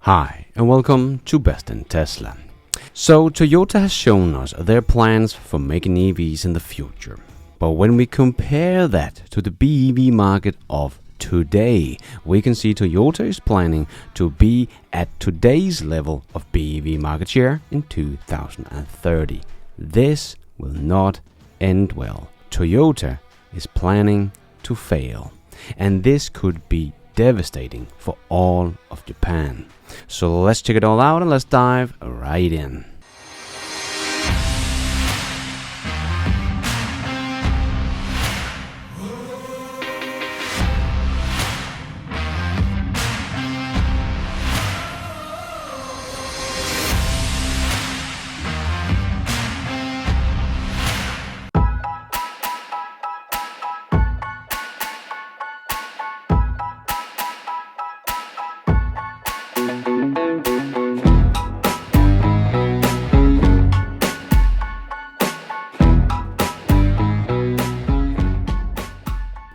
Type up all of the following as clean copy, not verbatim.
Hi, and welcome to Best in Tesla. So, Toyota has shown us their plans for making EVs in the future. But when we compare that to the BEV market of today, we can see Toyota is planning to be at today's level of BEV market share in 2030. This will not end well. Toyota is planning to fail, and this could be devastating for all of Japan. So let's check it all out and let's dive right in.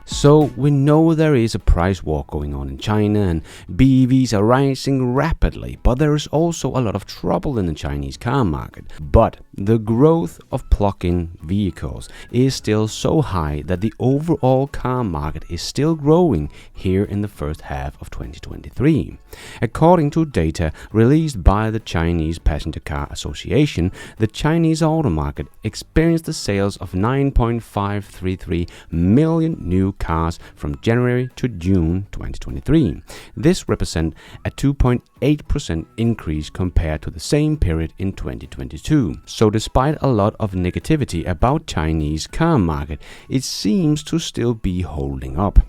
So we know there is a price war going on in China and BEVs are rising rapidly, but there is also a lot of trouble in the Chinese car market. But the growth of plug-in vehicles is still so high that the overall car market is still growing here in the first half of 2023. According to data released by the Chinese Passenger Car Association, the Chinese auto market experienced the sales of 9.533 million new cars from January to June 2023. This represents a 2.8% increase compared to the same period in 2022. So despite a lot of negativity about Chinese car market, it seems to still be holding up.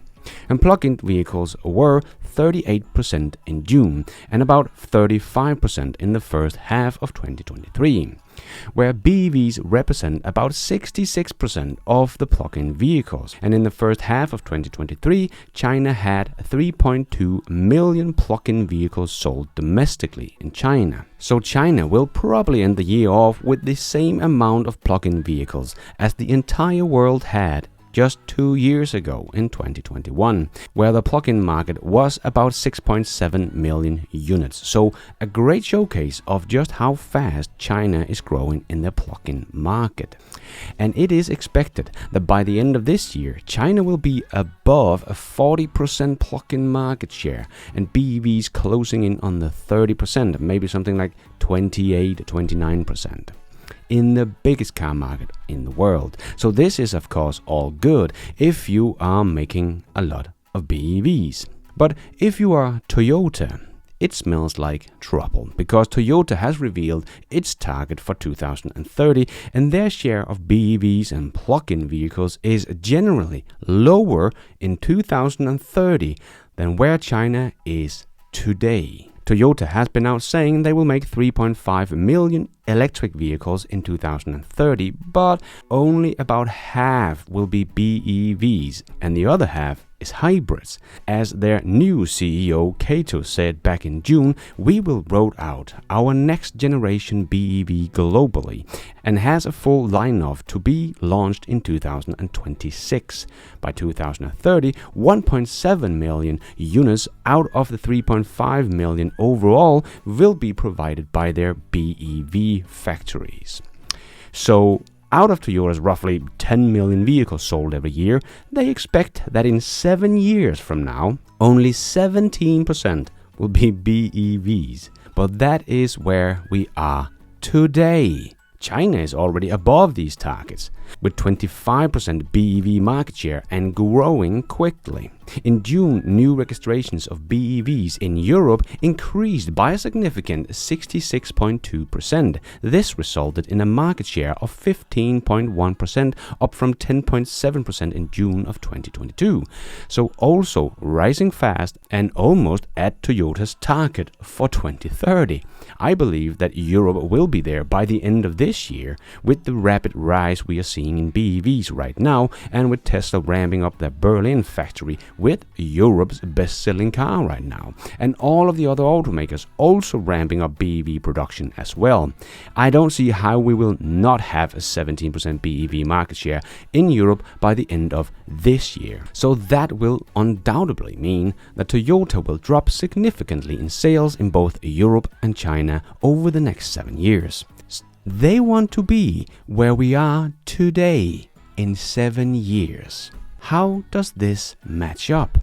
And plug-in vehicles were 38% in June and about 35% in the first half of 2023, where BEVs represent about 66% of the plug-in vehicles. And in the first half of 2023, China had 3.2 million plug-in vehicles sold domestically in China. So China will probably end the year off with the same amount of plug-in vehicles as the entire world had just 2 years ago in 2021, where the plug-in market was about 6.7 million units. So a great showcase of just how fast China is growing in the plug-in market. And it is expected that by the end of this year, China will be above a 40% plug-in market share and BEVs closing in on the 30%, maybe something like 28-29%. in the biggest car market in the world. So this is of course all good if you are making a lot of BEVs. But if you are Toyota, it smells like trouble, because Toyota has revealed its target for 2030 and their share of BEVs and plug-in vehicles is generally lower in 2030 than where China is today. Toyota has been out saying they will make 3.5 million electric vehicles in 2030, but only about half will be BEVs and the other half is hybrids. As their new CEO Kato said back in June, we will roll out our next generation BEV globally and has a full lineup to be launched in 2026. By 2030, 1.7 million units out of the 3.5 million overall will be provided by their BEV factories. So out of Toyota's roughly 10 million vehicles sold every year, they expect that in 7 years from now, only 17% will be BEVs. But that is where we are today. China is already above these targets, with 25% BEV market share and growing quickly. In June, new registrations of BEVs in Europe increased by a significant 66.2%. This resulted in a market share of 15.1%, up from 10.7% in June of 2022. So also rising fast and almost at Toyota's target for 2030. I believe that Europe will be there by the end of this year with the rapid rise we are seeing in BEVs right now, and with Tesla ramping up their Berlin factory with Europe's best-selling car right now, and all of the other automakers also ramping up BEV production as well. I don't see how we will not have a 17% BEV market share in Europe by the end of this year. So that will undoubtedly mean that Toyota will drop significantly in sales in both Europe and China over the next 7 years. They want to be where we are today in 7 years. How does this match up?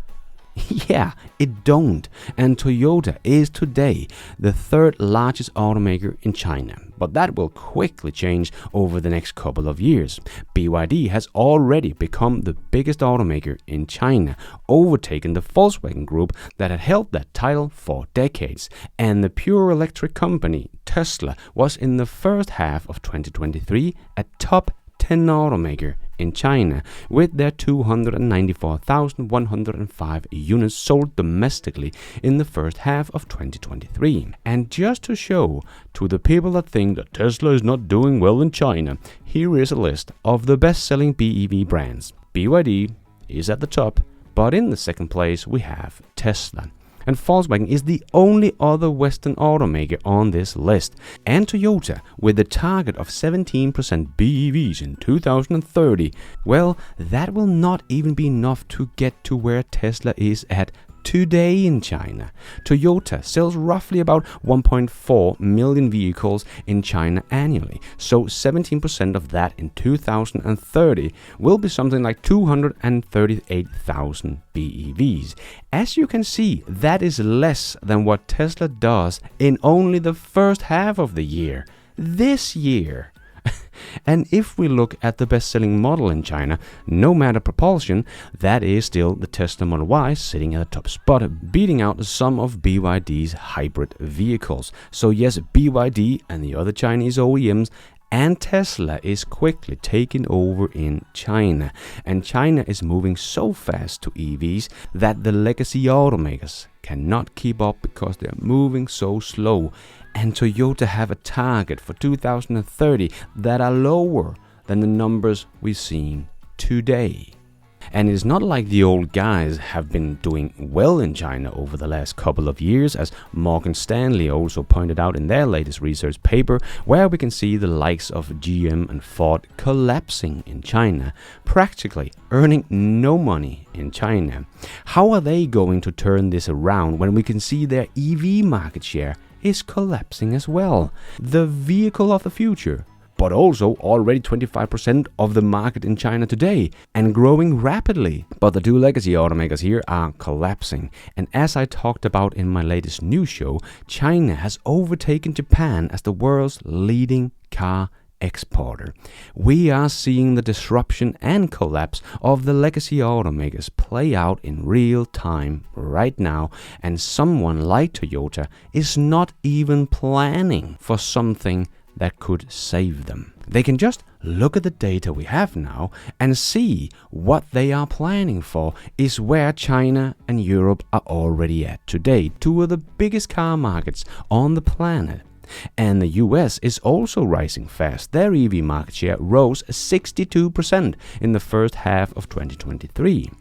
Yeah, it don't. And Toyota is today the third largest automaker in China. But that will quickly change over the next couple of years. BYD has already become the biggest automaker in China, overtaking the Volkswagen Group that had held that title for decades. And the pure electric company Tesla was in the first half of 2023 a top 10 automaker in China, with their 294,105 units sold domestically in the first half of 2023. And just to show to the people that think that Tesla is not doing well in China, here is a list of the best-selling BEV brands. BYD is at the top, but in the second place we have Tesla. And Volkswagen is the only other Western automaker on this list. And Toyota, with the target of 17% BEVs in 2030, well, that will not even be enough to get to where Tesla is at today in China. Toyota sells roughly about 1.4 million vehicles in China annually, so 17% of that in 2030 will be something like 238,000 BEVs. As you can see, that is less than what Tesla does in only the first half of the year, this year. And if we look at the best-selling model in China, no matter propulsion, that is still the Tesla Model Y sitting at the top spot, beating out some of BYD's hybrid vehicles. So yes, BYD and the other Chinese OEMs and Tesla is quickly taking over in China. And China is moving so fast to EVs that the legacy automakers cannot keep up because they are moving so slow. And Toyota have a target for 2030 that are lower than the numbers we're seeing today. And it's not like the old guys have been doing well in China over the last couple of years, as Morgan Stanley also pointed out in their latest research paper, where we can see the likes of GM and Ford collapsing in China, practically earning no money in China. How are they going to turn this around when we can see their EV market share is collapsing as well? The vehicle of the future, but also already 25% of the market in China today and growing rapidly. But the two legacy automakers here are collapsing. And as I talked about in my latest news show, China has overtaken Japan as the world's leading car exporter. We are seeing the disruption and collapse of the legacy automakers play out in real time right now, and someone like Toyota is not even planning for something that could save them. They can just look at the data we have now and see what they are planning for is where China and Europe are already at today, two of the biggest car markets on the planet. And the US is also rising fast. Their EV market share rose 62% in the first half of 2023.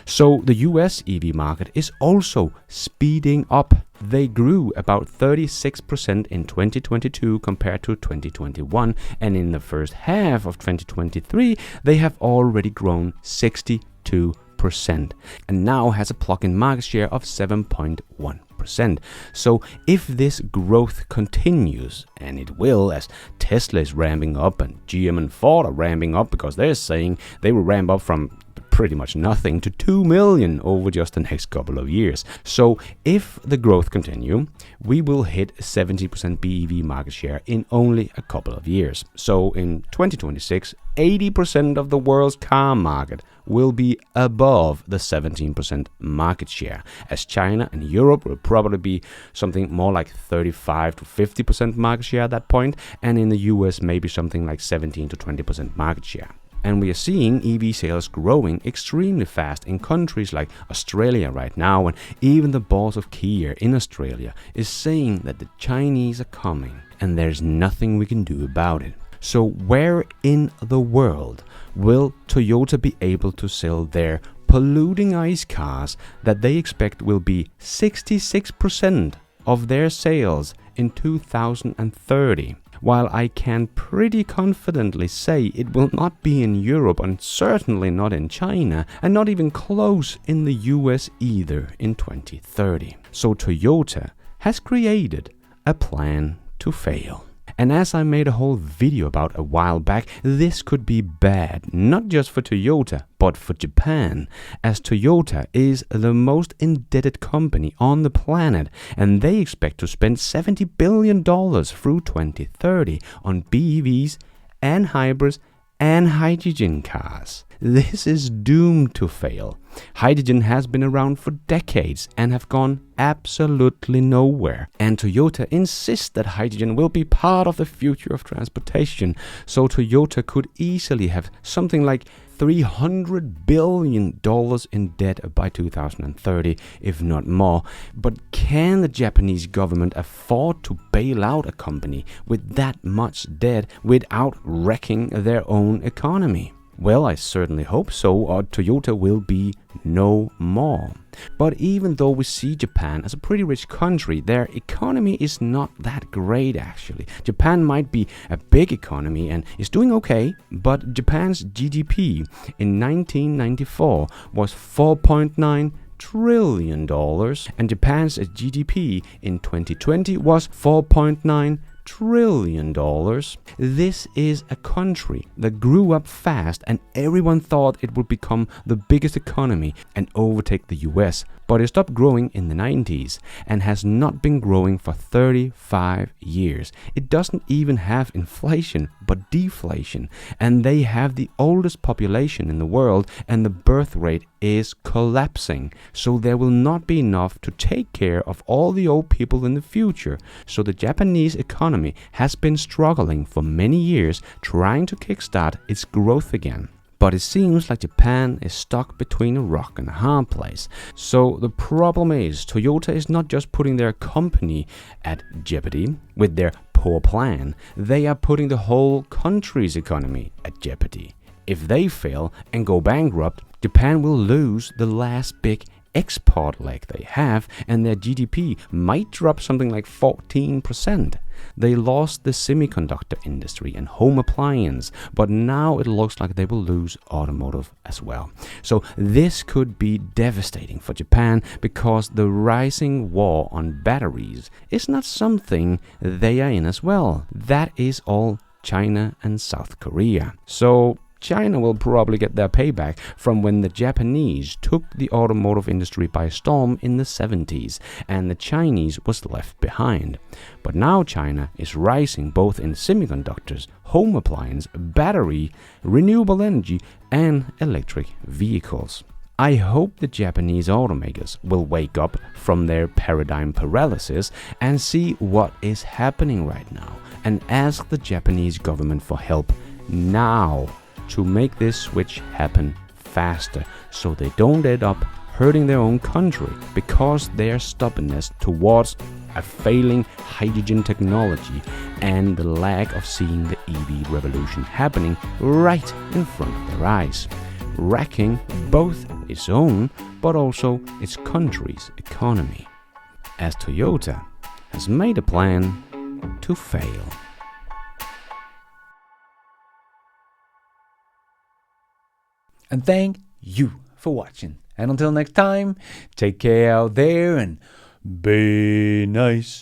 So the US EV market is also speeding up. They grew about 36% in 2022 compared to 2021, and in the first half of 2023 they have already grown 62% and now has a plug-in market share of 7.1%. So if this growth continues, and it will, as Tesla is ramping up and GM and Ford are ramping up because they're saying they will ramp up from pretty much nothing to 2 million over just the next couple of years. So if the growth continue, we will hit 70% BEV market share in only a couple of years. So in 2026, 80% of the world's car market will be above the 17% market share, as China and Europe will probably be something more like 35 to 50% market share at that point, and in the US maybe something like 17 to 20% market share. And we are seeing EV sales growing extremely fast in countries like Australia right now, and even the boss of Kia in Australia is saying that the Chinese are coming and there's nothing we can do about it. So where in the world will Toyota be able to sell their polluting ICE cars that they expect will be 66% of their sales in 2030? While I can pretty confidently say it will not be in Europe and certainly not in China and not even close in the US either in 2030. So Toyota has created a plan to fail. And as I made a whole video about a while back, this could be bad, not just for Toyota, but for Japan, as Toyota is the most indebted company on the planet, and they expect to spend $70 billion through 2030 on BEVs and hybrids and hydrogen cars. This is doomed to fail. Hydrogen has been around for decades and have gone absolutely nowhere. And Toyota insists that hydrogen will be part of the future of transportation. So Toyota could easily have something like $300 billion in debt by 2030, if not more. But can the Japanese government afford to bail out a company with that much debt without wrecking their own economy? Well, I certainly hope so, or Toyota will be no more. But even though we see Japan as a pretty rich country, their economy is not that great actually. Japan might be a big economy and is doing okay, but Japan's GDP in 1994 was $4.9 trillion, and Japan's GDP in 2020 was $4.9 trillion. This is a country that grew up fast and everyone thought it would become the biggest economy and overtake the US, but it stopped growing in the 90s and has not been growing for 35 years. It doesn't even have inflation but deflation, and they have the oldest population in the world and the birth rate is collapsing, so there will not be enough to take care of all the old people in the future. So the Japanese economy has been struggling for many years trying to kickstart its growth again. But it seems like Japan is stuck between a rock and a hard place. So the problem is Toyota is not just putting their company at jeopardy with their poor plan, they are putting the whole country's economy at jeopardy. If they fail and go bankrupt, Japan will lose the last big export leg they have, and their GDP might drop something like 14%. They lost the semiconductor industry and home appliance, but now it looks like they will lose automotive as well. So this could be devastating for Japan because the rising war on batteries is not something they are in as well. That is all China and South Korea. So China will probably get their payback from when the Japanese took the automotive industry by storm in the 70s and the Chinese was left behind. But now China is rising both in semiconductors, home appliance, battery, renewable energy and electric vehicles. I hope the Japanese automakers will wake up from their paradigm paralysis and see what is happening right now and ask the Japanese government for help now to make this switch happen faster so they don't end up hurting their own country because their stubbornness towards a failing hydrogen technology and the lack of seeing the EV revolution happening right in front of their eyes, wrecking both its own but also its country's economy, as Toyota has made a plan to fail. And thank you for watching. And until next time, take care out there and be nice.